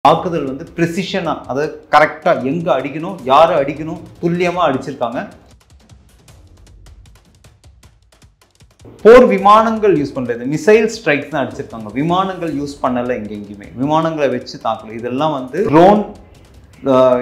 தாக்குதல் வந்து பிரிசிஷனா, அதாவது கரெக்டா எங்க அடிக்கணும், யாரை அடிக்கணும், துல்லியமா அடிச்சிருக்காங்க. போர் விமானங்கள் யூஸ் பண்றது, மிசைல் ஸ்ட்ரைக்ஸ் தான் அடிச்சிருக்காங்க. விமானங்கள் யூஸ் பண்ணல எங்கேயுமே. விமானங்களை வச்சு தாக்கல. இதெல்லாம் வந்து ட்ரோன்,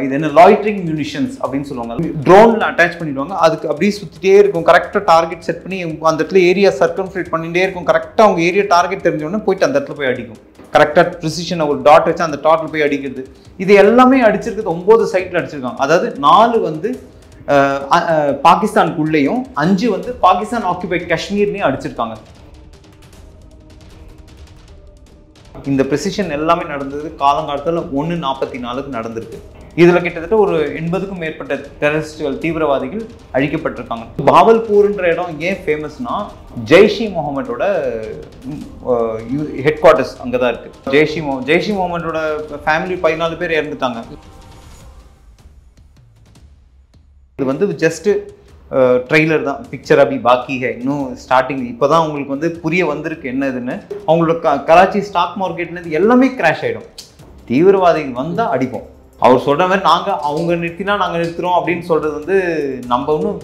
இது என்ன லாய்ட்ரிங் மியூனிஷன்ஸ் அப்படின்னு சொல்லுவாங்க. ட்ரோன்ல அட்டாச் பண்ணிடுவாங்க. அதுக்கு அப்படியே சுத்திட்டே இருக்கும். கரெக்டா டார்கெட் செட் பண்ணி அந்த இடத்துல ஏரியா சர்க்கம்ஃபரேட் பண்ணிட்டே இருக்கும். கரெக்டா அவங்க ஏரியா டார்கெட் தெரிஞ்சோடனே போயிட்டு அந்த இடத்துல போய் அடிக்கும். கரெக்டாக ப்ரிசிஷனை ஒரு டாட் வச்சு அந்த டாட்டில் போய் அடிக்கிறது. இது எல்லாமே அடிச்சிருக்கிறது 9 சைட்டில் அடிச்சிருக்காங்க. அதாவது 4 வந்து பாகிஸ்தானுக்குள்ளேயும் 5 வந்து பாகிஸ்தான் ஆக்குபைட் காஷ்மீர்லையும் அடிச்சிருக்காங்க. இந்த ப்ரிசிஷன் எல்லாமே நடந்தது காலங்காலத்தில் 1:44 நடந்திருக்கு. இதில் கிட்டத்தட்ட ஒரு 80க்கும் மேற்பட்ட டெரரிஸ்டுகள், தீவிரவாதிகள் அழிக்கப்பட்டிருக்காங்க. பாவல்பூர்ன்ற இடம் ஏன் ஃபேமஸ்னா, ஜெய்ஷ் இ முகமதோட ஹெட் குவார்ட்டர்ஸ் அங்கே தான் இருக்குது. ஜெய்ஷ் இ முகமதோட ஃபேமிலி 14 பேர் இறந்துட்டாங்க. இது வந்து ஜஸ்ட் ட்ரெய்லர் தான், பிக்சர் அபி பாக்கி ஹே, இன்னும் ஸ்டார்டிங். இப்போ தான் உங்களுக்கு வந்து புரிய வந்திருக்கு என்ன இதுன்னு. அவங்களோட கராச்சி ஸ்டாக் மார்க்கெட்லேருந்து எல்லாமே கிராஷ் ஆகிடும். தீவிரவாதிகள் வந்தால் அடிப்போம். அவர் சொல்கிற மாதிரி அவங்க நிறுத்தினா நாங்கள் நிறுத்துகிறோம் அப்படின்னு சொல்கிறது வந்து நம்ம இன்னும்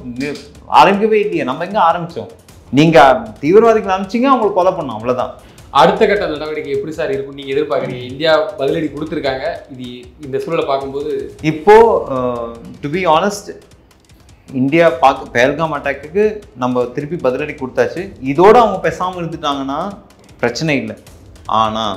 ஆரம்பிக்கவே இல்லையே. நம்ம எங்கே ஆரம்பித்தோம்? நீங்கள் தீவிரவாதிகள் அனுப்பிச்சிங்க, அவங்களுக்கு கொலை பண்ணோம், அவ்வளோதான். அடுத்த கட்ட நடவடிக்கை எப்படி சார் இருக்கும் நீங்கள் எதிர்பார்க்குறீங்க? இந்தியா பதிலடி கொடுத்துருக்காங்க. இது இந்த சூழலை பார்க்கும்போது இப்போது to be honest, India Pahalgam attack நம்ம திருப்பி பதிலடி கொடுத்தாச்சு. இதோடு அவங்க பேசாமல் இருந்துட்டாங்கன்னா பிரச்சனை இல்லை. ஆனால்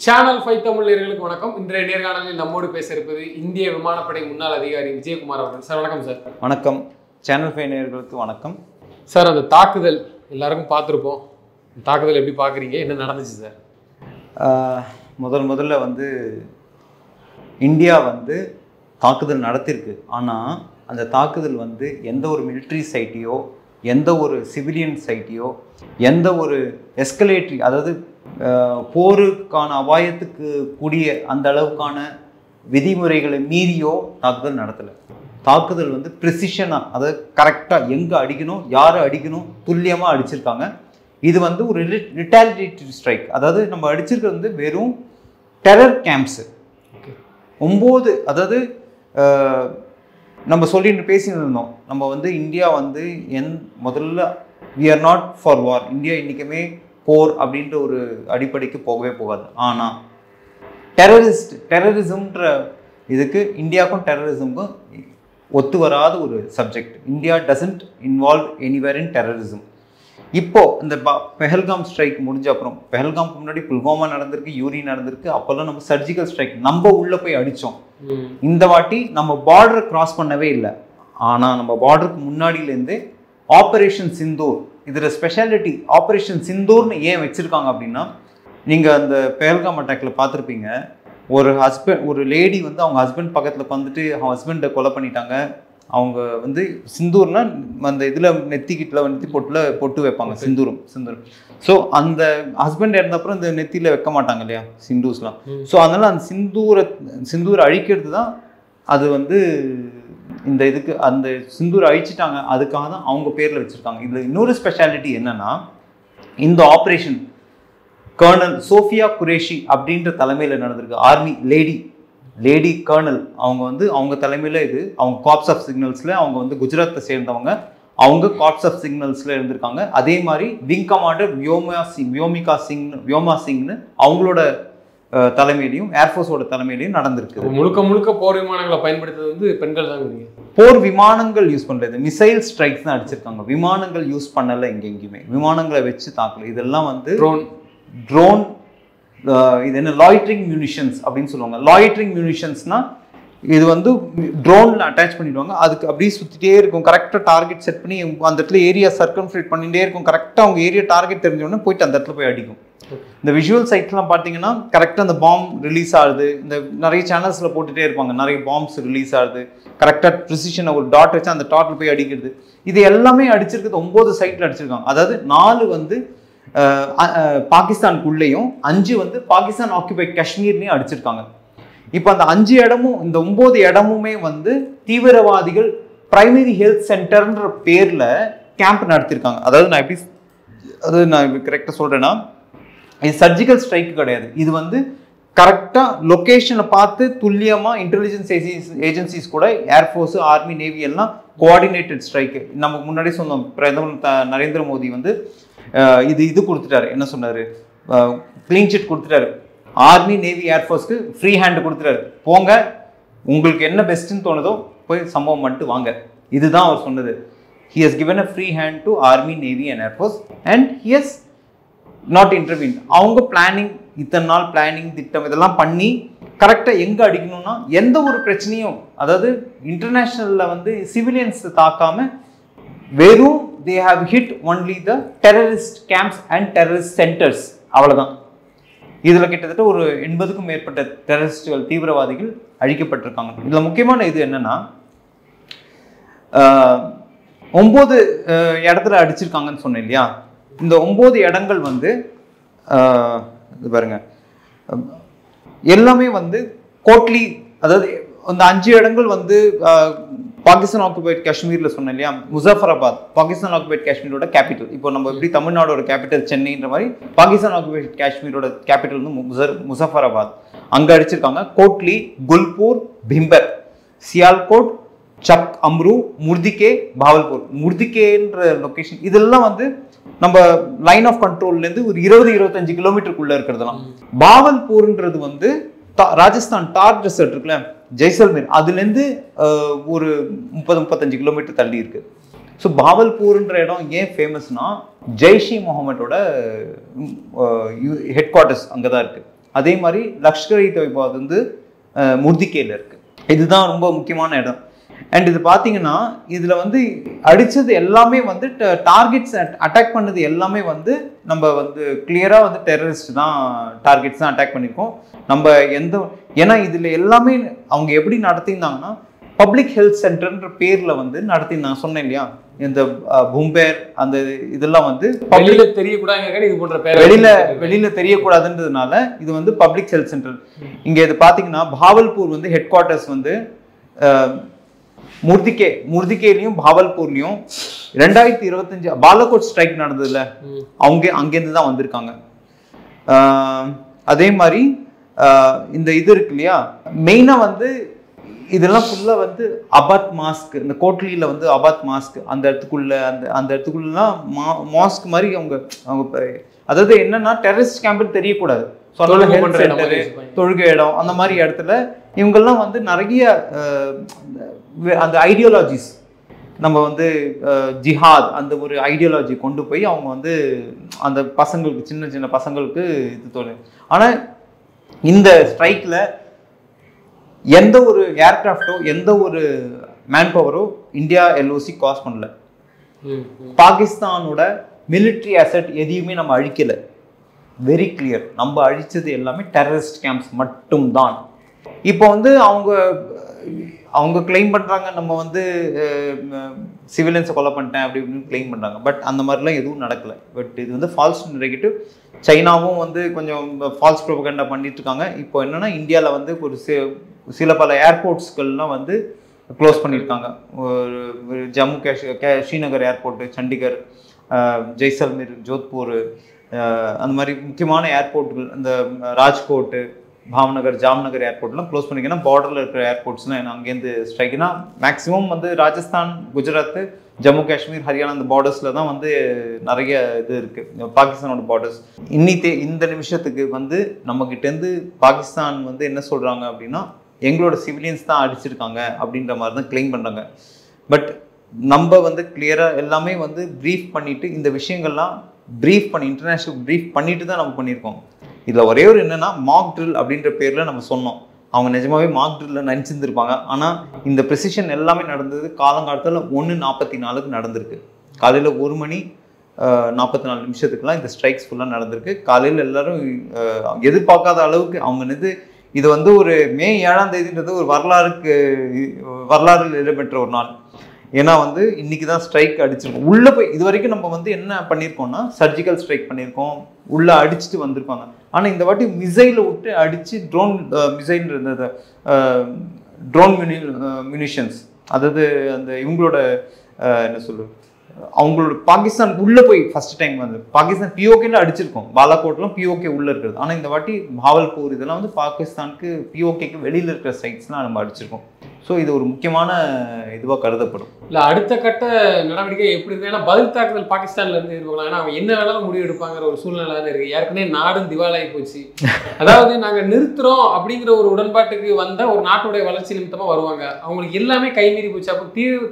சேனல் 5 தமிழ் நேயர்களுக்கு வணக்கம். இன்றைய நேர்காணலில் நம்மோடு பேச இருப்பது இந்திய விமானப்படை முன்னாள் அதிகாரி விஜயகுமார் அவர்கள். சார் வணக்கம். சார் வணக்கம். சேனல் 5 நேயர்களுக்கு வணக்கம். சார், அந்த தாக்குதல் எல்லாருக்கும் பார்த்துருப்போம். தாக்குதல் எப்படி பார்க்குறீங்க? என்ன நடந்துச்சு சார்? முதல்ல வந்து இந்தியா வந்து தாக்குதல் நடத்திருக்கு. ஆனால் அந்த தாக்குதல் வந்து எந்த ஒரு மிலிட்ரி சைட்டையோ, எந்த ஒரு சிவிலியன் சைட்டையோ, எந்த ஒரு எஸ்கலேட்டரி, அதாவது போருக்கான அபாயத்துக்கு கூடிய அந்த அளவுக்கான விதிமுறைகளை மீறியோ தாக்குதல் நடத்தலை. தாக்குதல் வந்து ப்ரிசிஷனாக, அதாவது கரெக்டாக எங்கே அடிக்கணும், யாரை அடிக்கணும், துல்லியமாக அடிச்சிருக்காங்க. இது வந்து ஒரு ரிட்டாலியேட்டரி ஸ்ட்ரைக். அதாவது நம்ம அடிச்சிருக்கிறது வந்து வெறும் டெரர் கேம்ப்ஸு 9. அதாவது நம்ம சொல்லிட்டு பேசிட்டு இருந்தோம், நம்ம வந்து இந்தியா வந்து முதல்ல we are not for war. India இன்றைக்குமே போர் அப்படின்ற ஒரு அடிப்படைக்கு போகவே போகாது. ஆனால் டெரரிசம்ன்ற இதுக்கு இந்தியாவுக்கும் டெரரிசமுக்கும் ஒத்து வராத ஒரு subject. India doesn't involve anywhere in terrorism. இப்போது இந்த பெஹல்காம் ஸ்ட்ரைக் முடிஞ்ச அப்புறம், பெஹல்காம்க்கு முன்னாடி புல்வாமா நடந்திருக்கு, யூரி நடந்திருக்கு. அப்போல்லாம் நம்ம சர்ஜிக்கல் ஸ்ட்ரைக் நம்ம உள்ளே போய் அடித்தோம். இந்த வாட்டி நம்ம பார்டரை கிராஸ் பண்ணவே இல்லை. ஆனால் நம்ம பார்டருக்கு முன்னாடியிலேருந்தே ஆப்ரேஷன் சிந்தூர், இதில் ஸ்பெஷாலிட்டி ஆப்ரேஷன் சிந்தூர்னு ஏன் வச்சுருக்காங்க அப்படின்னா, நீங்கள் அந்த பெஹல்காம் அட்டாக்கில் பார்த்துருப்பீங்க, ஒரு லேடி வந்து அவங்க ஹஸ்பண்ட் பக்கத்தில் உட்காந்துட்டு அவங்க ஹஸ்பண்டை கொலை பண்ணிட்டாங்க. அவங்க வந்து சிந்தூர்னா அந்த இதில் நெத்தி பொட்டு வைப்பாங்க, சிந்தூரம். ஸோ அந்த ஹஸ்பண்ட் இறந்தப்பறம் இந்த நெத்தியில் வைக்க மாட்டாங்க இல்லையா சிந்தூஸ்லாம். ஸோ அதனால் அந்த சிந்தூரை அழிக்கிறது தான் அது வந்து இந்த இதுக்கு அந்த சிந்தூரை அழிச்சிட்டாங்க. அதுக்காக தான் அவங்க பேரில் வச்சுருக்காங்க. இதில் இன்னொரு ஸ்பெஷாலிட்டி என்னென்னா, இந்த ஆப்ரேஷன் கர்னல் சோஃபியா குரேஷி அப்படின்ற தலைமையில் நடந்திருக்கு. Army lady colonel. அவங்க வந்து அவங்க தலைமையில் அவங்க கார்ப்ஸ் ஆஃப் சிக்னல்ஸில், அவங்க வந்து குஜராத்தை சேர்ந்தவங்க. அவங்க கார்ப்ஸ் ஆஃப் சிக்னல்ஸில் இருந்திருக்காங்க. அதே மாதிரி விங் கமாண்டர் வியோமா சிங்னு அவங்களோட தலைமையிலையும், ஏர்ஃபோர்ஸோட தலைமையிலையும் நடந்திருக்கு. முழுக்க போர் விமானங்களை பயன்படுத்துறது வந்து பெண்கள் தான். போர் விமானங்கள் யூஸ் பண்ணுறது, மிசைல் ஸ்ட்ரைக்ஸ் தான் அடிச்சிருக்காங்க. விமானங்கள் யூஸ் பண்ணலை எங்கேயுமே. விமானங்களை வச்சு தாக்கல. இதெல்லாம் வந்து ட்ரோன், இது என்ன லாய்ட்ரிங் மியூனிஷன்ஸ் அப்படின்னு சொல்லுவாங்க. லாய்ட்ரிங் மியூனிஷன்ஸ்னா இது வந்து ட்ரோனில் அட்டாச் பண்ணிடுவாங்க. அதுக்கு அப்படியே சுற்றிட்டே இருக்கும். கரெக்டாக டார்கெட் செட் பண்ணி அந்த இடத்துல ஏரியா சர்க்கம்ஃபரேட் பண்ணிகிட்டே இருக்கும். கரெக்டாக அவங்க ஏரியா டார்கெட் தெரிஞ்சோடனே போயிட்டு அந்த இடத்துல போய் அடிக்கும். இந்த விஷுவல் சைட்லாம் பார்த்தீங்கன்னா கரெக்டாக அந்த பாம்பு ரிலீஸ் ஆகுது. இந்த நிறைய சேனல்ஸில் போட்டுகிட்டே இருப்பாங்க, நிறைய பாம்ப்ஸ் ரிலீஸ் ஆகுது. கரெக்டாக ப்ரிசிஷனை ஒரு டாட் வச்சு அந்த டாட்டில் போய் அடிக்கிறது. இது எல்லாமே அடிச்சிருக்கிறது 9 சைட்டில் அடிச்சிருக்காங்க. அதாவது 4 வந்து பாகிஸ்தானுக்குள்ளேயும் 5 வந்து பாகிஸ்தான் ஆக்குபைட் காஷ்மீர்லையும் அடிச்சிருக்காங்க. இப்போ அந்த 5 இடமும் இந்த 9 இடமுமே வந்து தீவிரவாதிகள் பிரைமரி ஹெல்த் சென்டர்ன்ற பேர்ல கேம்ப் நடத்திருக்காங்க. அதாவது நான் கரெக்டாக சொல்றேன்னா, இது சர்ஜிக்கல் ஸ்ட்ரைக் கிடையாது. இது வந்து கரெக்டாக லொக்கேஷனை பார்த்து துல்லியமாக இன்டெலிஜென்ஸ் ஏஜென்சிஸ் கூட ஏர்ஃபோர்ஸ், ஆர்மி, நேவி எல்லாம் கோஆர்டினேட்டட் ஸ்ட்ரைக்கு. நமக்கு முன்னாடி சொன்னோம், பிரதமர் நரேந்திர மோடி வந்து இது கொடுத்துட்டாரு. என்ன சொன்னார்? க்ளீன் சிட் கொடுத்துட்டாரு. ஆர்மி, நேவி, ஏர்ஃபோர்ஸ்க்கு ஃப்ரீ ஹேண்ட் கொடுத்துட்டாரு. போங்க, உங்களுக்கு என்ன பெஸ்ட்டுன்னு தோணுதோ போய் சம்பவம் பண்ணிட்டு வாங்க. இதுதான் அவர் சொன்னது. He has given a free hand to Army, Navy and Air Force and he has not intervened. அவங்க பிளானிங், இத்தனை நாள் பிளானிங், திட்டம் இதெல்லாம் பண்ணி கரெக்டாக எங்கே அடிக்கணும்னா எந்த ஒரு பிரச்சனையும், அதாவது இன்டர்நேஷ்னலில் வந்து சிவிலியன்ஸ் தாக்காமல் வெறும் they have hit only the terrorist camps and terrorist centers. அவ்வளோதான். இதில் கிட்டத்தட்ட ஒரு 80க்கும் மேற்பட்ட டெரரிஸ்டுகள், தீவிரவாதிகள் அழிக்கப்பட்டிருக்காங்க. இதில் முக்கியமான இது என்னன்னா, 9 இடத்துல அடிச்சிருக்காங்கன்னு சொன்னேன் இல்லையா? இந்த 9 இடங்கள் வந்து இது பாருங்க, எல்லாமே வந்து கோட்லி, அதாவது அந்த 5 இடங்கள் வந்து பாகிஸ்தான் ஆக்குபைட் காஷ்மீர்ல சொன்னேன் இல்லையா? முசாஃபராபாத் பாகிஸ்தான் ஆக்குபைட் காஷ்மீரோட கேபிட்டல். இப்போ நம்ம எப்படி தமிழ்நாடோட கேபிட்டல் சென்னைன்ற மாதிரி பாகிஸ்தான் ஆக்குபைட் காஷ்மீரோட கேபிட்டல் வந்து முசாஃபராபாத். அங்க அடிச்சிருக்காங்க. கோட்லி, குல்பூர், பிம்பர், சியால்கோட், சக் அம்ரு, முர்திகே, பாவல்பூர். முர்திகேன்ற லொகேஷன் இதெல்லாம் வந்து நம்ம லைன் ஆஃப் கண்ட்ரோல்லேருந்து ஒரு 20-25 கிலோமீட்டருக்குள்ள இருக்கிறதுலாம். பாவல்பூர்ன்றது வந்து ராஜஸ்தான் தார் டெசர்ட் இருக்குல்ல, ஜெய்சல்மீர், அதுலேருந்து ஒரு 30-35 கிலோமீட்டர் தள்ளி இருக்கு. ஸோ பாவல்பூர்ன்ற இடம் ஏன் ஃபேமஸ்னா, ஜெய்ஷி முகமதோட ஹெட் குவார்ட்டர்ஸ் அங்கே தான் இருக்கு. அதே மாதிரி லஷ்கர்-இ-தொய்பா வந்து முர்திகேல இருக்கு. இதுதான் ரொம்ப முக்கியமான இடம். அண்ட் இது பார்த்தீங்கன்னா, இதில் வந்து அடித்தது எல்லாமே வந்து டார்கெட்ஸ் அட்டாக் பண்ணது எல்லாமே வந்து நம்ம வந்து கிளியராக வந்து டெரரிஸ்ட் தான் டார்கெட்ஸ் தான் அட்டாக் பண்ணியிருக்கோம். நம்ம ஏன்னா இதில் எல்லாமே அவங்க எப்படி நடத்தியிருந்தாங்கன்னா, பப்ளிக் ஹெல்த் சென்டர்ன்ற பேரில் வந்து நடத்தியிருந்தாங்க. சொன்னேன் இல்லையா, இந்த பும்பேர் அந்த இதெல்லாம் வந்து வெளியில தெரியக்கூடாது, இது போன்ற வெளியில தெரியக்கூடாதுன்றதுனால இது வந்து பப்ளிக் ஹெல்த் சென்டர். இங்கே இது பார்த்தீங்கன்னா, பாவல்பூர் வந்து ஹெட் குவார்ட்டர்ஸ் வந்து முர்திகேலையும் பாவல்பூர்லையும் 2025 பாலகோட் ஸ்ட்ரைக் நடந்ததுல, அங்கேருந்து தான் வந்திருக்காங்க. அதே மாதிரி இந்த இது இருக்கு இல்லையா, மெயினாக வந்து இதெல்லாம் ஃபுல்லாக வந்து அபாத் மாஸ்க், இந்த கோட்லியில் வந்து அபாத் மாஸ்க் அந்த இடத்துக்குள்ளலாம் மாஸ்க் மாதிரி அவங்க அதாவது என்னன்னா டெரரிஸ்ட் கேம்புன்னு தெரியக்கூடாது. தொழுகை இடம் அந்த மாதிரி இடத்துல இவங்கெல்லாம் வந்து நிறைய அந்த ஐடியாலஜிஸ், நம்ம வந்து ஜிஹாத் அந்த ஒரு ஐடியாலஜி கொண்டு போய் அவங்க வந்து அந்த பசங்களுக்கு, சின்ன சின்ன பசங்களுக்கு இது தோணும். ஆனால் இந்த ஸ்ட்ரைக்கில் எந்த ஒரு ஏர்கிராஃப்டோ எந்த ஒரு மேன் பவரோ இந்தியா எல்ஓசி காஸ் பண்ணல. பாகிஸ்தானோட மிலிட்ரி அசெட் எதையுமே நம்ம அழிக்கலை. Very clear. நம்ம அழிச்சது எல்லாமே டெரரிஸ்ட் கேம்ப்ஸ் மட்டும்தான். இப்போ வந்து அவங்க கிளைம் பண்ணுறாங்க, நம்ம வந்து சிவிலியன்ஸை கொலை பண்ணிட்டேன் அப்படி இப்படின்னு கிளைம் பண்ணுறாங்க. பட் அந்த மாதிரிலாம் எதுவும் நடக்கலை. பட் இது வந்து ஃபால்ஸ் நெகட்டிவ். சைனாவும் வந்து கொஞ்சம் ஃபால்ஸ் ப்ரோபகண்டா பண்ணிட்டு இருக்காங்க. இப்போ என்னன்னா, இந்தியாவில் வந்து ஒரு சில பல ஏர்போர்ட்ஸ்கள்லாம் வந்து க்ளோஸ் பண்ணியிருக்காங்க. ஒரு ஜம்மு ஸ்ரீநகர் ஏர்போர்ட்டு, சண்டிகர், ஜெய்சல்மீர், ஜோத்பூர், அந்த மாதிரி முக்கியமான ஏர்போர்ட்டுகள், இந்த ராஜ்கோட்டு, பாவ்நகர், ஜாம்நகர் ஏர்போர்ட்லாம் க்ளோஸ் பண்ணிக்கன்னா, பார்டரில் இருக்கிற ஏர்போர்ட்ஸ்லாம் அங்கேருந்து ஸ்ட்ரைக்குனா மேக்ஸிமம் வந்து ராஜஸ்தான், குஜராத், ஜம்மு காஷ்மீர், ஹரியானா அந்த பார்டர்ஸில் தான் வந்து நிறைய இது இருக்குது, பாகிஸ்தானோட பார்டர்ஸ். இந்த நிமிஷத்துக்கு வந்து நம்மக்கிட்டேருந்து பாகிஸ்தான் வந்து என்ன சொல்கிறாங்க அப்படின்னா, எங்களோட சிவிலியன்ஸ் தான் அடிச்சிருக்காங்க அப்படின்ற மாதிரி தான் கிளைம் பண்ணுறாங்க. பட் நம்ம வந்து கிளியராக எல்லாமே வந்து ப்ரீஃப் பண்ணிவிட்டு, இந்த விஷயங்கள்லாம் ப்ரீஃப் பண்ணி இன்டர்நேஷ்னல் ப்ரீஃப் பண்ணிட்டு தான் நம்ம பண்ணியிருக்கோம். இதில் ஒரே ஒரு என்னென்னா, மாக் ட்ரில் அப்படின்ற பேரில் நம்ம சொன்னோம். அவங்க நிஜமாவே மாக் ட்ரில்லில் நினச்சிருந்துருப்பாங்க. ஆனால் இந்த ப்ரெசிஷன் எல்லாமே நடந்தது காலங்காலத்தில் 1:44 நடந்திருக்கு. காலையில் 1:44 இந்த ஸ்ட்ரைக்ஸ் ஃபுல்லாக நடந்திருக்கு. காலையில் எல்லாரும் எதிர்பார்க்காத அளவுக்கு அவங்க இது வந்து ஒரு மே 7 ஒரு வரலாறில் இடம்பெற்ற ஒரு நாள். ஏன்னா வந்து இன்னைக்கு தான் ஸ்ட்ரைக் அடிச்சிருக்கோம். உள்ளே போய் இது வரைக்கும் நம்ம வந்து என்ன பண்ணியிருக்கோம்னா சர்ஜிக்கல் ஸ்ட்ரைக் பண்ணியிருக்கோம், உள்ளே அடிச்சுட்டு வந்திருப்பாங்க. ஆனால் இந்த வாட்டி மிசைலை விட்டு அடித்து ட்ரோன் மிசைல் இருந்தது, ட்ரோன் மினிஷன்ஸ், அதாவது அந்த இவங்களோட என்ன சொல்லுவது, அவங்களோட பாகிஸ்தான் உள்ளே போய் ஃபர்ஸ்ட் டைம் வந்து பாகிஸ்தான் பிஓகேல அடிச்சிருக்கோம். பாலாகோட்லாம் பிஓகே உள்ளே இருக்கிறது. ஆனால் இந்த வாட்டி பாவல்பூர் இதெல்லாம் வந்து பாகிஸ்தானுக்கு பிஓகேக்கு வெளியில் இருக்கிற சைட்ஸ்லாம் நம்ம அடிச்சிருக்கோம். ஸோ இது ஒரு முக்கியமான இதுவாக கருதப்படும். இல்லை அடுத்த கட்ட நடவடிக்கை எப்படி இருக்கு? ஏன்னா பதில் தாக்குதல் பாகிஸ்தான்ல இருந்து இருக்கலாம். ஏன்னா அவங்க என்ன வேணாலும் முடிவு எடுப்பாங்கிற ஒரு சூழ்நிலை தான் இருக்கு. ஏற்கனவே நாடும் திவாலாகி போச்சு. அதாவது நாங்கள் நிறுத்துறோம் அப்படிங்கிற ஒரு உடன்பாட்டுக்கு வந்த ஒரு நாட்டுடைய வளர்ச்சி நிமித்தமாக வருவாங்க, அவங்களுக்கு எல்லாமே கைமீறி போச்சு. அப்போ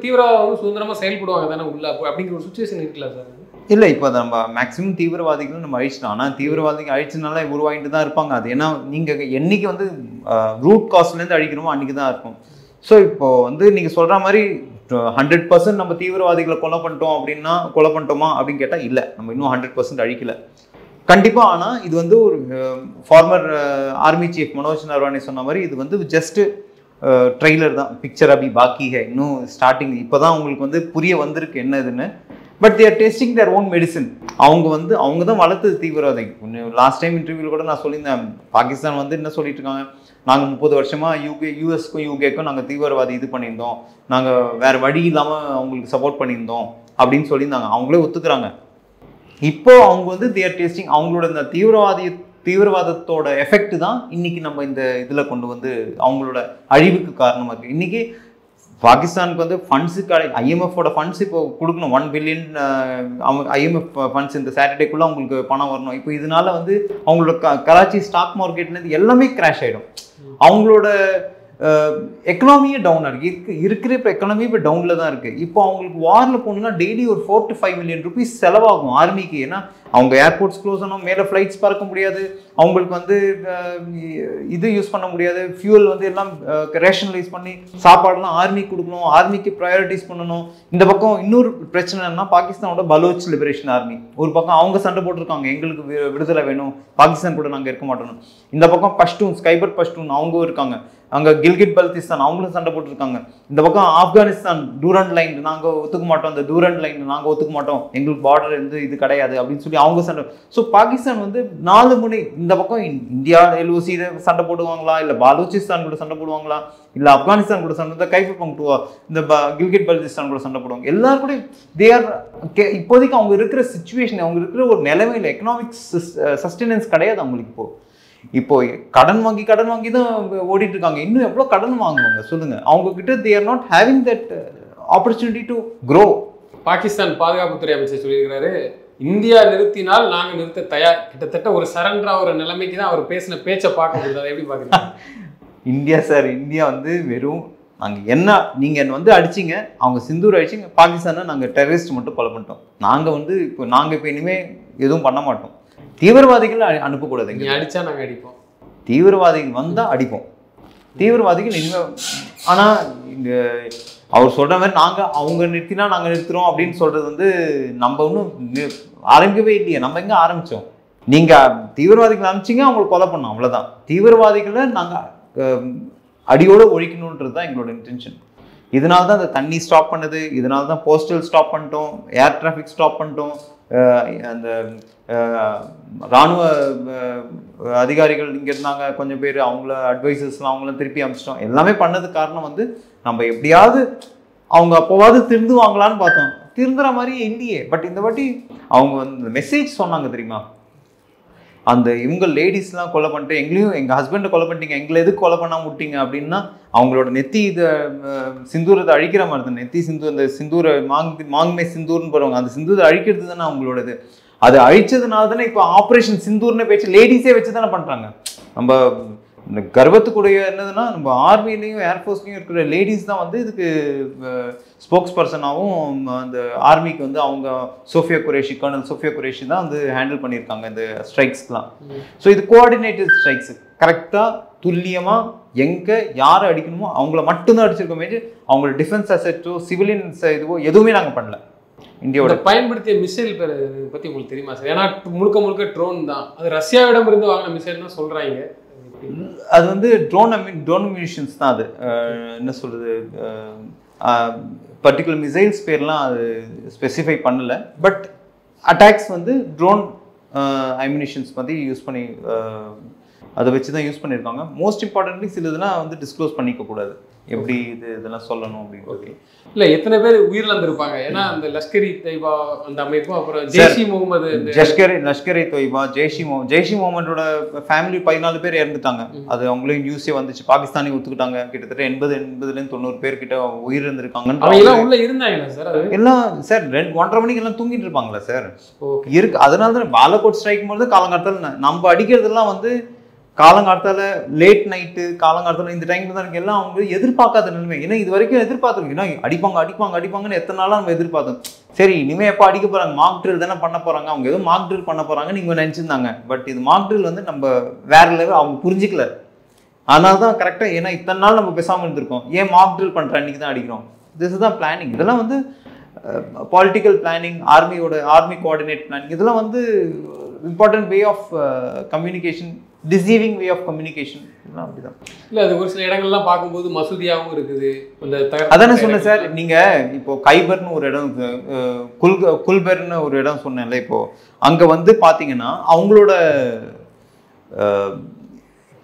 தீவிரவாதம் சுதந்திரமாக செயல்படுவாங்க தானே உள்ள, அப்படிங்கிற ஒரு சுச்சுவேஷன் இருக்குல்ல சார்? இல்லை, இப்போ நம்ம மேக்ஸிமம் தீவிரவாதிகளும் நம்ம அழிச்சிட்டோம். ஆனால் தீவிரவாதிகள் அழிச்சதுனால உருவாகிட்டு தான் இருப்பாங்க. அது ஏன்னா நீங்கள் என்னைக்கு வந்து ரூட் காஸ்ட்லேருந்து அழிக்கணுமோ அன்றைக்கி தான் இருக்கும். ஸோ இப்போ வந்து நீங்கள் சொல்கிற மாதிரி 100% நம்ம தீவிரவாதிகளை கொலை பண்ணிட்டோமா அப்படின்னு கேட்டால் இல்லை, நம்ம இன்னும் 100% அழிக்கலை கண்டிப்பாக. ஆனால் இது வந்து ஒரு former army chief Manoj Naravane சொன்ன மாதிரி இது வந்து ஜஸ்ட்டு ட்ரெய்லர் தான், பிக்சர் அபி பாக்கி ஹை, இன்னும் ஸ்டார்டிங் இப்போ தான் உங்களுக்கு வந்து புரிய வந்திருக்கு என்ன இதுன்னு. But they're tasting their own medicine. அவங்க தான் வளர்த்தது தீவிரவாதி. லாஸ்ட் டைம் இன்டர்வியூவில் கூட நான் சொல்லியிருந்தேன், பாகிஸ்தான் வந்து என்ன சொல்லிட்டு இருக்காங்க, நாங்கள் 30 வருஷமாக யூஎஸ்க்கும் யூகேக்கும் நாங்கள் தீவிரவாதி இது பண்ணியிருந்தோம், நாங்கள் வேறு வழி இல்லாமல் அவங்களுக்கு சப்போர்ட் பண்ணியிருந்தோம் அப்படின்னு சொல்லியிருந்தாங்க. அவங்களே ஒத்துக்கிறாங்க. இப்போ அவங்க வந்து தேர் டேஸ்டிங் அவங்களோட இந்த தீவிரவாதத்தோட எஃபெக்ட் தான் இன்னைக்கு நம்ம இந்த இதில் கொண்டு வந்து அவங்களோட அழிவுக்கு காரணமாக இருக்குது. இன்னைக்கு பாகிஸ்தானுக்கு வந்து ஃபண்ட்ஸுக்கு ஐஎம்எஃபோட ஃபண்ட்ஸ் இப்போ கொடுக்கணும், 1 பில்லியன் ஐஎம்எஃப் ஃபண்ட்ஸ் இந்த சாட்டர்டேக்குள்ளே அவங்களுக்கு பணம் வரணும். இப்போ இதனால வந்து அவங்களோட கராச்சி ஸ்டாக் மார்க்கெட்லேருந்து எல்லாமே கிராஷ் ஆகிடும். அவங்களோட எக்கனாமியே டவுனாக இருக்குது. இருக்கிற இப்போ எக்கனாமி இப்போ டவுனில் தான் இருக்குது. இப்போ அவங்களுக்கு வாரில் போகணுன்னா டெய்லி ஒரு 4 to 5 மில்லியன் ருபீஸ் செலவாகும் ஆர்மிக்கு. ஏன்னா அவங்க ஏர்போர்ட்ஸ் க்ளோஸ் ஆனோம், மேலே ஃப்ளைட்ஸ் பறக்க முடியாது, அவங்களுக்கு வந்து இது யூஸ் பண்ண முடியாது, ஃபியூல் வந்து எல்லாம் ரேஷனலைஸ் பண்ணி சாப்பாடுலாம் ஆர்மிக்கு கொடுக்கணும், ஆர்மிக்கு ப்ரையாரிட்டிஸ் பண்ணணும். இந்த பக்கம் இன்னொரு பிரச்சனை என்னன்னா, பாகிஸ்தானோட பலோச் லிபரேஷன் ஆர்மி ஒரு பக்கம் அவங்க சண்டை போட்டிருக்காங்க, எங்களுக்கு விடுதலை வேணும், பாகிஸ்தான் கூட நாங்கள் இருக்க மாட்டோம். இந்த பக்கம் பஷ்டூன், ஸ்கைபர் பஷ்டூன் அவங்க இருக்காங்க, அங்கே கில்கிட் பல்திஸ்தான் அவங்களும் சண்டை போட்டிருக்காங்க. இந்த பக்கம் ஆப்கானிஸ்தான் டூரண்ட் லைன் நாங்கள் ஒத்துக்க மாட்டோம், இந்த டூரண்ட் லைன் நாங்கள் ஒத்துக்க மாட்டோம், எங்களுக்கு பார்டர் வந்து இது கிடையாது அப்படின்னு சொல்லி அவங்க சண்டை. ஸோ பாகிஸ்தான் வந்து 4 முனை, இந்த பக்கம் இந்தியா எல்ஓசி சண்டை போடுவாங்களா, இல்லை பாலூச்சிஸ்தான் கூட சண்டை போடுவாங்களா, இல்லை ஆப்கானிஸ்தான் கூட சண்டை, கைஃபர் பங்க்டுவா இந்த கில்கிட் பல்திஸ்தான் கூட சண்டை போடுவாங்க. எல்லாரும் கூட தேர் இப்போதைக்கு அவங்க இருக்கிற சுச்சுவேஷன், அவங்க இருக்கிற ஒரு நிலைமையில் எக்கனாமிக் சஸ்டெனன்ஸ் கிடையாது அவங்களுக்கு. இப்போ கடன் வாங்கி தான் ஓடிட்டு இருக்காங்க. இன்னும் எவ்வளோ கடன் வாங்குவாங்க சொல்லுங்க? அவங்க கிட்ட they are not having that opportunity to grow. Pakistan பாதுகாப்புத்துறை அமைச்சர் சொல்லியிருக்கிறாரு, இந்தியா நிறுத்தினால் நாங்கள் நிறுத்த தயார். கிட்டத்தட்ட ஒரு சரண்டரா ஒரு நிலைமைக்கு தான் அவர் பேசின பேச்சை பார்க்க முடியாது. அதை எப்படி பார்க்குறீங்க? இந்தியா வந்து வெறும் நாங்கள் என்ன, நீங்கள் வந்து அடிச்சிங்க, அவங்க சிந்தூர் அடிச்சிங்க, பாகிஸ்தானை நாங்கள் டெரரிஸ்ட் மட்டும் கொலை பண்ணிட்டோம், நாங்கள் இப்போ இனிமேல் எதுவும் பண்ண மாட்டோம், தீவிரவாதிகள் அனுப்பக்கூடாது, இங்கே அடிச்சா நாங்கள் அடிப்போம், தீவிரவாதிகள் வந்தால் அடிப்போம், தீவிரவாதிகள் இனிமேல். ஆனால் இங்கே அவர் சொல்கிற மாதிரி அவங்க நிறுத்தினா நாங்கள் நிறுத்துகிறோம் அப்படின்னு சொல்கிறது வந்து நம்ம ஒன்றும் ஆரம்பிக்கவே இல்லையே. நம்ம எங்கே ஆரம்பித்தோம்? நீங்கள் தீவிரவாதிகள் அனுப்பிச்சிங்க, அவங்களை கொலை பண்ணோம், அவ்வளோதான். தீவிரவாதிகளை நாங்கள் அடியோடு ஒழிக்கணுன்றது தான் எங்களோட இன்டென்ஷன். இதனால தான் அந்த தண்ணி ஸ்டாப் பண்ணது, இதனால தான் போஸ்டல் ஸ்டாப் பண்ணிட்டோம், ஏர் டிராஃபிக் ஸ்டாப் பண்ணிட்டோம், அந்த இராணுவ அதிகாரிகள் இங்கே இருந்தாங்க கொஞ்சம் பேர், அவங்கள அட்வைசர்ஸ்லாம் அவங்களாம் திருப்பி அனுப்பிச்சிட்டோம். எல்லாமே பண்ணதுக்கு காரணம் வந்து நம்ம எப்படியாவது அவங்க அப்போவாவது திருந்துவாங்களான்னு பார்த்தோம், திருந்துற மாதிரியே இல்லையே. பட் இந்த வாட்டி அவங்க வந்து மெசேஜ் சொன்னாங்க தெரியுமா, அந்த இவங்க லேடிஸ்லாம் கொலை பண்ணிட்டு எங்களையும் எங்கள் ஹஸ்பண்டை கொலை பண்ணிட்டீங்க, எங்களை எதுக்கு கொலை பண்ணாமல் விட்டீங்க அப்படின்னா, அவங்களோட நெத்தி இதை சிந்தூரத்தை அழிக்கிற மாதிரி தான். நெத்தி சிந்தூர், அந்த சிந்தூரை மாங்மே சிந்தூர்னு போகிறவங்க, அந்த சிந்தூரை அழிக்கிறது தானே அவங்களோடது. அது அழிச்சதுனால தானே இப்போ ஆப்ரேஷன் சிந்தூர்னு பேச்சு லேடிஸே வச்சு தானே பண்ணுறாங்க. நம்ம இந்த கர்வத்துக்குடைய என்னதுன்னா, நம்ம ஆர்மிலையும் ஏர்ஃபோர்ஸ்லையும் இருக்கிற லேடிஸ் தான் வந்து இதுக்கு ஸ்போக்ஸ் பர்சனாகவும் அந்த ஆர்மிக்கு வந்து அவங்க கர்னல் சோஃபியா குரேஷி தான் வந்து ஹேண்டில் பண்ணியிருக்காங்க இந்த ஸ்ட்ரைக்ஸ்லாம். ஸோ இது கோஆர்டினேட்டட் ஸ்ட்ரைக்ஸ், கரெக்டாக துல்லியமாக எங்கே யாரை அடிக்கணுமோ அவங்கள மட்டும்தான் அடிச்சிருக்கோமே, அவங்களோட டிஃபென்ஸ் அசெட்டோ சிவிலியன்ஸ் இதுவோ எதுவுமே நாங்கள் பண்ணல. இந்தியாவோட பயன்படுத்திய மிசைல் பற்றி உங்களுக்கு தெரியுமா சார்? ஏன்னா முழுக்க ட்ரோன் தான், அது ரஷ்யாவிடம் இருந்து வாங்கின மிசைல் தான் சொல்கிறாங்க. அது வந்து ட்ரோன் மியூனிஷன்ஸ் தான். அது என்ன சொல்கிறது, பர்டிகுலர் மிசைல்ஸ் பேர்லாம் அது ஸ்பெசிஃபை பண்ணல. பட் அட்டாக்ஸ் வந்து ட்ரோன் அம்யூனிஷன்ஸ் வந்து யூஸ் பண்ணி அதை வச்சு தான் யூஸ் பண்ணியிருக்காங்க. மோஸ்ட் இம்பார்ட்டன்ட்லி சில இதெல்லாம் வந்து டிஸ்க்ளோஸ் பண்ணிக்க கூடாது, எப்படி இதெல்லாம் சொல்லணும் அப்படின்னு. இல்லை எத்தனை பேர் உயிரிழந்திருப்பாங்க? ஏன்னா அந்த லஷ்கர் இ தொய்பா அந்த அமைப்பும் அப்புறம் ஜெய்ஷ் இ முகமது லஷ்கர் இ தொய்பா ஜெய்ஷ் இ முகமதோட ஃபேமிலி 14 பேர் இறந்துட்டாங்க. அது அவங்களே நியூஸே வந்துச்சு. பாகிஸ்தானி ஒத்துக்கிட்டாங்க. கிட்டத்தட்ட 80 90 பேர் கிட்ட உயிரிழந்திருக்காங்க. அவங்க உள்ள இருந்தாங்களா சார்? அது எல்லாம் சார் 1:30 மணிக்கு எல்லாம் தூங்கிட்டு இருப்பாங்களா சார்? இருக்கு. அதனால தான் பாலகோட் ஸ்ட்ரைக் போது காலங்காலத்தில் நம்ம அடிக்கிறதுலாம் வந்து காலங்காலத்தால லேட் நைட்டு காலங்காலத்தில் இந்த டைம்ல தான் இருக்கு. எல்லாம் அவங்க எதிர்பார்க்காத நிலைமை. ஏன்னா இது வரைக்கும் எதிர்பார்த்துருக்கோம். ஏன்னா அடிப்பாங்கன்னு எத்தனை நாளாக நம்ம எதிர்பார்த்தோம். சரி இனிமேல் எப்போ அடிக்க போறாங்க, மார்க் ட்ரில் தானே பண்ண போறாங்க, அவங்க எதுவும் மார்க் ட்ரில் பண்ண போறாங்கன்னு நீங்க நினைச்சிருந்தாங்க. பட் இது மார்க் ட்ரில் வந்து நம்ம வேற லெவல் அவங்க புரிஞ்சிக்கல. அதனால தான் கரெக்டாக ஏன்னா இத்தனை நாள் நம்ம பேசாமல் இருந்திருக்கோம். ஏன் மார்க் ட்ரில் பண்ற அன்னைக்கு தான் அடிக்கிறோம். திஸ் தான் பிளானிங். இதெல்லாம் வந்து political planning, army coordinate planning, இதெல்லாம் வந்து important way of communication, deceiving way of communication. இதெல்லாம் அப்படிதான். இல்லை அது ஒரு சில இடங்கள்லாம் பார்க்கும்போது மசூதியாகவும் இருக்குது. அதானே சொன்னேன் சார். நீங்க இப்போ கைபர்னு ஒரு இடம், குல்பர்னு ஒரு இடம் சொன்னேன்ல, இப்போ அங்க வந்து பாத்தீங்கன்னா அவங்களோட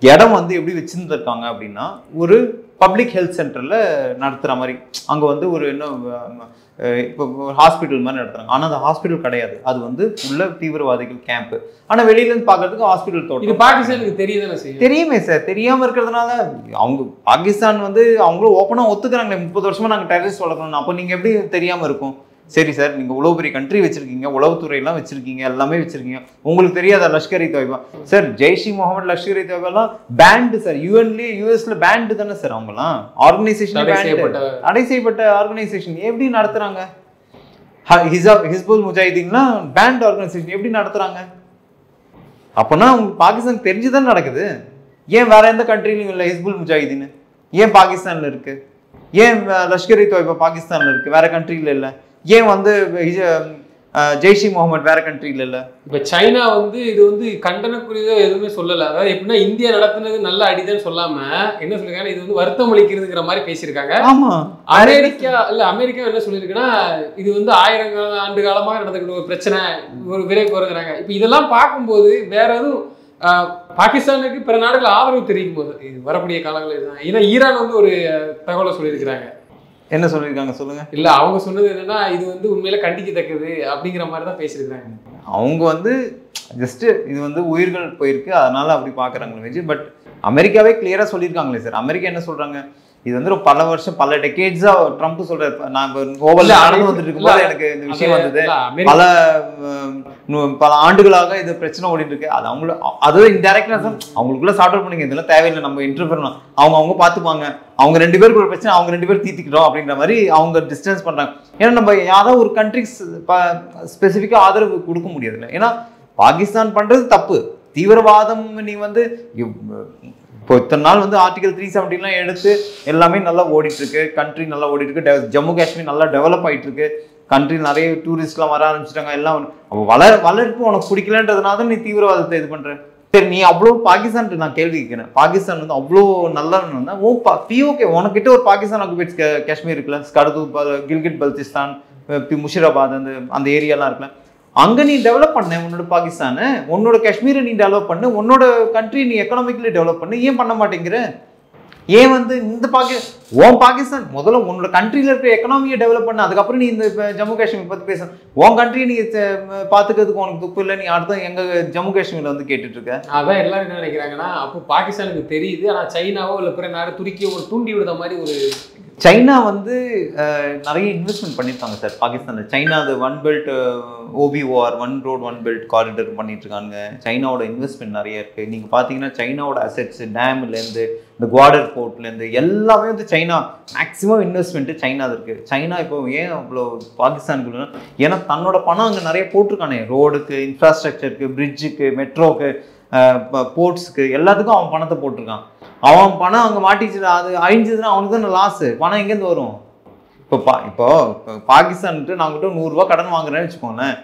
இடம் வந்து எப்படி வச்சிருந்துருக்காங்க அப்படின்னா ஒரு பப்ளிக் ஹெல்த் சென்டர்ல நடத்துற மாதிரி. அங்க வந்து ஒரு இப்போ ஹாஸ்பிட்டல் மாதிரி நடத்துறாங்க. ஆனா அந்த ஹாஸ்பிட்டல் கிடையாது, அது வந்து உள்ள தீவிரவாதிகள் கேம்ப். ஆனா வெளியில இருந்து பாக்குறதுக்கு ஹாஸ்பிட்டல் தோட்டம். பாகிஸ்தானுக்கு தெரியுமே சார். தெரியாம இருக்கிறதுனால அவங்க பாகிஸ்தான் வந்து அவங்களும் ஓப்பனா ஒத்துக்கிறாங்களே 30 வருஷமா நாங்க டெரரிஸ்ட் வளர்க்கணும். அப்போ நீங்க எப்படி தெரியாம இருக்கும்? சரி சார், நீங்க இவ்வளவு பெரிய கண்ட்ரி வச்சிருக்கீங்க, உளவுத்துறை எல்லாம் வச்சிருக்கீங்க, எல்லாமே வச்சிருக்கீங்க, உங்களுக்கு தெரியாத லஷ்கர் இ தொய்பா சார், ஜெய்ஷ் இ முகமது, லஷ்கர் இ தொய்பா எல்லாம் பேண்ட் சார். யூஎஸ்ல பேண்ட் தானே சார். அவங்கலாம் ஆர்கனைசேஷன் தடை செய்யப்பட்ட ஆர்கனைசேஷன் எப்படி நடத்துறாங்க? ஹிஸ்புல் முஜாஹிதீன்லாம் பேண்ட் ஆர்கனைசேஷன் எப்படி நடத்துறாங்க? அப்பனா உங்களுக்கு பாகிஸ்தான் தெரிஞ்சுதான் நடக்குது. ஏன் வேற எந்த கண்ட்ரிலையும் இல்லை ஹிஸ்புல் முஜாஹிதீன்? ஏன் பாகிஸ்தான்ல இருக்கு? ஏன் லஷ்கர் இ தொய்பா பாகிஸ்தான்ல இருக்கு, வேற கண்ட்ரில இல்லை? ஏன் வந்து ஜெய்ஷ் இ முகமது வேற கண்ட்ரில இல்ல? இப்ப சைனா வந்து இது வந்து கண்டனக்குரியதோ எதுவுமே சொல்லல. அதாவது எப்படின்னா இந்தியா நடத்துனது நல்ல அடிதான் சொல்லாம என்ன சொல்லிருக்காங்க, இது வந்து வருத்தம் அளிக்கிறதுங்கிற மாதிரி பேசியிருக்காங்க. ஆமா. அமெரிக்கா என்ன சொல்லியிருக்குன்னா இது வந்து 1000 ஆண்டு காலமாக நடந்துக்கிட்ட ஒரு பிரச்சனை, ஒரு விரைவு வருகிறாங்க. இப்ப இதெல்லாம் பார்க்கும்போது வேற எதுவும் பாகிஸ்தானுக்கு பிற நாடுகள் ஆதரவு தெரிவிக்கும் போது இது வரக்கூடிய காலங்களில் தான். ஏன்னா ஈரான் வந்து ஒரு தகவலை சொல்லியிருக்கிறாங்க. என்ன சொல்லியிருக்காங்க சொல்லுங்க. இல்ல அவங்க சொன்னது என்னன்னா இது வந்து உண்மையில கண்டிக்கத்தக்கது அப்படிங்கிற மாதிரி தான் பேசியிருக்காங்க. அவங்க வந்து ஜஸ்ட் இது வந்து உயிர்கள் போயிருக்கு அதனால அப்படி பாக்குறாங்களே வெஜி. பட் அமெரிக்காவே கிளியரா சொல்லியிருக்காங்களே சார். அமெரிக்கா என்ன சொல்றாங்க, இது வந்து ஒரு பல வருஷம் பல டெக்கேட்ஸா ட்ரம்ப் சொல்றாரு. நான் ஓவல்ல நடந்து வந்துட்டு இருக்கும்போது எனக்கு இந்த விஷயம் வந்தது. பல ஆண்டுகளாக இது பிரச்சனை ஓடிட்டு இருக்கு. அது அவங்கள அது இன்டைரக்டா அவங்களுக்குள்ள சார்ட் அவுட் பண்ணுங்க, இதெல்லாம் தேவையில்லை, நம்ம இன்டர்ஃபியர் பண்ணலாம், அவங்க பார்த்துப்பாங்க, அவங்க 2 பேருக்கு ஒரு பிரச்சனை, அவங்க 2 பேரும் தீர்த்துக்கிட்டோம் அப்படின்ற மாதிரி அவங்க டிஸ்டன்ஸ் பண்றாங்க. ஏன்னா நம்ம யாராவது ஒரு கண்ட்ரிக்கு ஸ்பெசிஃபிக்கா ஆதரவு கொடுக்க முடியாதுல்ல. ஏன்னா பாகிஸ்தான் பண்றது தப்பு, தீவிரவாதம். நீ வந்து இப்போ இத்தனை நாள் வந்து ஆர்டிகல் 370 எடுத்து எல்லாமே நல்லா ஓடிட்டு இருக்கு, கண்ட்ரி நல்லா ஓடிட்டு இருக்கு, ஜம்மு காஷ்மீர் நல்லா டெவலப் ஆயிட்டு இருக்கு, கண்ட்ரி நிறைய டூரிஸ்ட்லாம் வர ஆரம்பிச்சிட்டாங்க, எல்லாம் வளர்ப்பு உனக்கு பிடிக்கலன்றதுனால தான் நீ தீவிரவாதத்தை இது பண்ற. சரி, நீ அவ்வளோ பாகிஸ்தான் நான் கேள்வி கேட்கிறேன், பாகிஸ்தான் வந்து அவ்வளோ நல்லா இருந்தா ஓகே, உனக்கிட்ட ஒரு பாகிஸ்தான் ஆக்குபைட்ஸ் காஷ்மீர் இருக்குல்ல, ஸ்கர்து, கில்கிட் பல்திஸ்தான், முஷிராபாத், அந்த ஏரியாலாம் இருக்குல்ல, அங்கே நீ டெவலப் பண்ண உன்னோட பாகிஸ்தானை, உன்னோட காஷ்மீரை நீ டெவலப் பண்ணு, உன்னோட கண்ட்ரி நீ எக்கனாமிக்கலி டெவலப் பண்ணு. ஏன் பண்ண மாட்டேங்கிற? ஏன் வந்து இந்த பாகிஸ்தான் முதல்ல உன்னோட கண்ட்ரியில் இருக்கிற எக்கனாமியை டெவலப் பண்ண, அதுக்கப்புறம் நீ இந்த ஜம்மு காஷ்மீர் பற்றி பேச. உன் கண்ட்ரியை நீ பார்த்துக்கிறதுக்கு உனக்கு துப்பு இல்லை, நீ அடுத்த எங்க ஜம்மு காஷ்மீர்ல வந்து கேட்டுட்டு இருக்க. அதான் எல்லாரும் என்ன நினைக்கிறாங்கன்னா, அப்போ பாகிஸ்தானுக்கு தெரியுது, ஆனால் சைனாவோ இல்லை பிற நாடு துருக்கியோ ஒரு தூண்டி விடுற மாதிரி ஒரு. சைனா வந்து நிறைய இன்வெஸ்ட்மெண்ட் பண்ணியிருக்காங்க சார் பாகிஸ்தானில். சைனா அது one belt OBOR, one road one belt corridor பண்ணிட்டு இருக்காங்க. சைனாவோட இன்வெஸ்ட்மெண்ட் நிறைய இருக்கு. நீங்க பார்த்தீங்கன்னா சைனாவோட அசெட்ஸ், டேம்லேருந்து இந்த குவாடர் போர்ட்லேருந்து எல்லாமே வந்து சைனா மேக்ஸிமம் இன்வெஸ்ட்மெண்ட்டு சைனா இருக்கு. சைனா இப்போ ஏன் அவ்வளோ பாகிஸ்தானுக்கு, ஏன்னா தன்னோட பணம் அங்கே நிறைய போட்டிருக்கானே, ரோடுக்கு, இன்ஃப்ராஸ்ட்ரக்சருக்கு, பிரிட்ஜுக்கு, மெட்ரோக்கு, போர்ட்ஸுக்கு, எல்லாத்துக்கும் அவன் பணத்தை போட்டிருக்கான். அவன் பணம் அங்கே மாட்டிச்சு, அது அழிஞ்சதுன்னா அவனுக்கு தான் லாஸு. பணம் எங்கேருந்து வரும்? இப்போ பாகிஸ்தான்ட்டு நான் கிட்ட 100 ரூபா கடன் வாங்குறேன்னு வச்சுக்கோங்களேன்,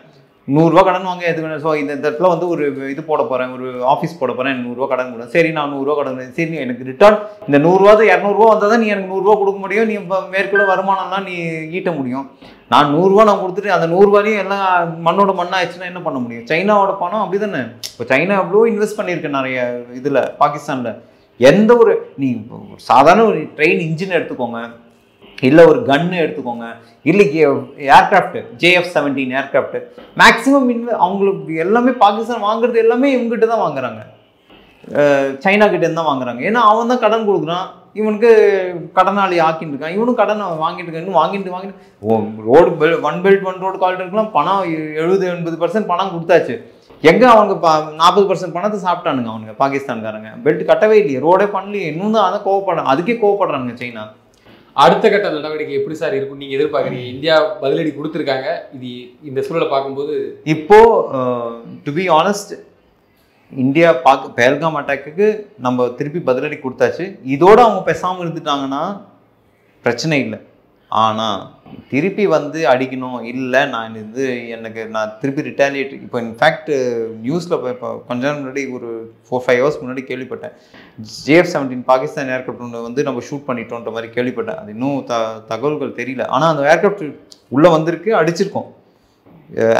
100 கடன் வாங்க எது வேணும். ஸோ இந்த இடத்துல வந்து ஒரு இது போட போகிறேன், ஒரு ஆஃபீஸ் போட போகிறேன், எனக்கு 100 கடன் கொடுங்க. சரி நான் 100 கடன், சரி எனக்கு ரிட்டர்ன் இந்த 100 200 வந்தால் தான் நீ எனக்கு 100 கொடுக்க முடியும், நீ இப்போ மேற்கொள்ள வருமானம்லாம் நீ ஈட்ட முடியும். நான் 100 நான் கொடுத்துட்டு அந்த 100 எல்லாம் மண்ணோட மண்ணாயிடுச்சுன்னா என்ன பண்ண முடியும்? சைனாவோட பணம் அப்படி தானே. இப்போ சைனா எவ்வளோ இன்வெஸ்ட் பண்ணியிருக்கேன் நிறைய இதில், பாகிஸ்தானில். எந்த ஒரு நீ சாதாரண ஒரு ட்ரெயின் இன்ஜின் எடுத்துக்கோங்க, இல்லை ஒரு கன்னு எடுத்துக்கோங்க, இல்லை ஏர்கிராஃப்ட் JF-17 ஏர்கிராஃப்ட், மேக்ஸிமம் அவங்களுக்கு எல்லாமே பாகிஸ்தான் வாங்குறது எல்லாமே இவங்ககிட்ட தான் வாங்குறாங்க, சைனா கிட்டேருந்து தான் வாங்குறாங்க. ஏன்னா அவன் தான் கடன் கொடுக்குறான், இவனுக்கு கடனாளி ஆக்கிட்டு இருக்கான், இவனும் கடன் வாங்கிட்டு இருக்கான். இன்னும் வாங்கிட்டு ரோடு 1 Belt 1 Road கால்ட்ராக்ட்லாம் பணம் 70-80% பணம் கொடுத்தாச்சு. எங்கே அவங்க 40% பணத்தை சாப்பிட்டானுங்க அவனுங்க பாகிஸ்தான்காரங்க. பெல்ட் கட்டவே இல்லையே, ரோடே பண்ணலையே, இன்னும் தான் அதை கோவப்படுறாங்க, அதுக்கே கோவப்படுறானுங்க சைனா. அடுத்த கட்ட நடவடிக்கை எப்படி சார் இருக்கும் நீங்க எதிர்பார்க்குறீங்க? இந்தியா பதிலடி கொடுத்துருக்காங்க, இது இந்த சூழலை பார்க்கும்போது இப்போ to be honest, India Pahalgam attack நம்ம திருப்பி பதிலடி கொடுத்தாச்சு. இதோட அவங்க பேசாமல் இருந்துட்டாங்கன்னா பிரச்சனை இல்லை. ஆனால் திருப்பி வந்து அடிக்கணும், இல்லை நான் நான் திருப்பி ரிட்டாலியேட். இப்போ இன்ஃபேக்ட் நியூஸில் இப்போ கொஞ்ச நாள் முன்னாடி ஒரு 4-5 hours முன்னாடி கேள்விப்பட்டேன், JF-17 பாகிஸ்தான் ஏர்கிராஃப்ட் ஒன்று வந்து நம்ம ஷூட் பண்ணிட்டோன்ற மாதிரி கேள்விப்பட்டேன். அது இன்னும் தகவல்கள் தெரியல. ஆனால் அந்த ஏர்கிராஃப்ட் உள்ளே வந்திருக்கு, அடிச்சிருக்கோம்.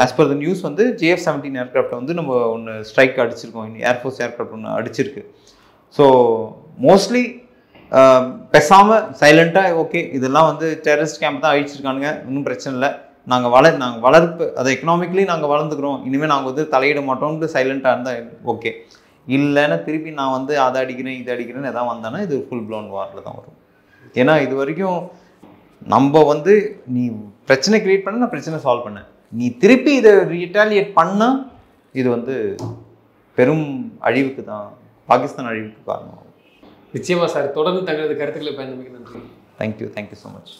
ஆஸ் பர் த நியூஸ் வந்து JF-17 ஏர்கிராஃப்டை வந்து நம்ம ஒன்று ஸ்ட்ரைக் அடிச்சிருக்கோம், ஏர்ஃபோர்ஸ் ஏர்கிராஃப்ட் ஒன்று அடிச்சிருக்கு. ஸோ மோஸ்ட்லி பேசாமல் சைலண்ட்டாக ஓகே இதெல்லாம் வந்து டெரரிஸ்ட் கேம்ப் தான் அழிச்சிருக்கானுங்க, இன்னும் பிரச்சனை இல்லை, நாங்கள் வளர்ப்பு அதை எக்கனாமிக்கலி நாங்கள் வளர்ந்துக்கிறோம், இனிமேல் நாங்கள் வந்து தலையிட மாட்டோம்னு சைலண்ட்டாக இருந்தால் ஓகே. இல்லைன்னா திருப்பி நான் வந்து அதை அடிக்கிறேன் இது அடிக்கிறேன்னு எதாவது வந்தேன்னா இது ஃபுல் ப்ளோன் வாரில் தான் வரும். ஏன்னா இது வரைக்கும் நம்ம வந்து நீ பிரச்சனை க்ரியேட் பண்ண, நான் பிரச்சனை சால்வ் பண்ணேன், நீ திருப்பி இதை ரிட்டாலியேட் பண்ணால் இது வந்து பெரும் அழிவுக்கு தான், பாகிஸ்தான் அழிவுக்கு காரணம். நிச்சயமா சார், தொடர்ந்து தங்களது கருத்துக்களை பயன்படுத்தி நன்றி. Thank you so much.